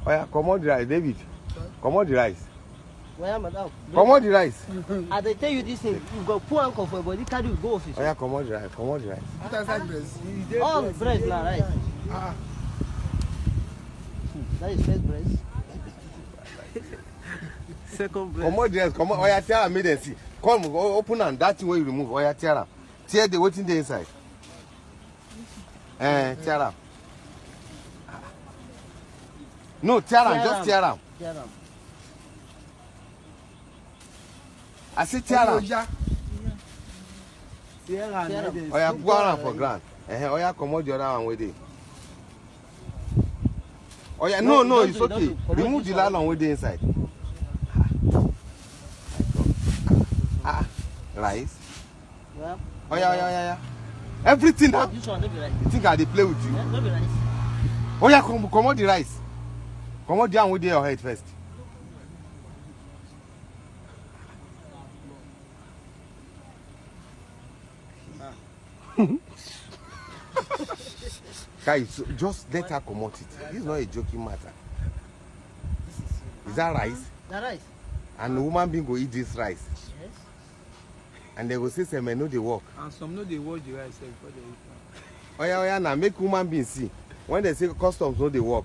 Oh yeah, come on the rice, David. Come on the rice. Where madam? Come on the rice. I they tell you this thing, you go poor and comfortable, you carry go office. Oh yeah, come on the rice, come on the rice. What is that breast? All breast na rice. Ah. That is first breast. Second breast. Come on the rice, come on. Oh yeah, tear am make them see. Come, open am, that thing where you remove. Oh yeah, tear am. Tear the waiting there inside. Tear am. No, tear am, just tear am. Tear am. I say tear am. Tear am. Oh yeah, go around for ground. Oh yeah, come on the other one with it. Oh yeah, no, it's okay. Remove the nylon with the inside. Rice. Yeah. Oh yeah. Everything that. This one, don't be rice. You think I dey play with you? Yeah, don't be rice. Oh yeah, come on the rice. Come on down with your head first. Guys, so just let her come out it. This is not a joking matter. Is that rice? That rice. And the woman being go eat this rice. Yes. And they go say some men know they work. And some know they watch the rice before they eat. Oh yeah, now make woman being see. When they say customs know they work.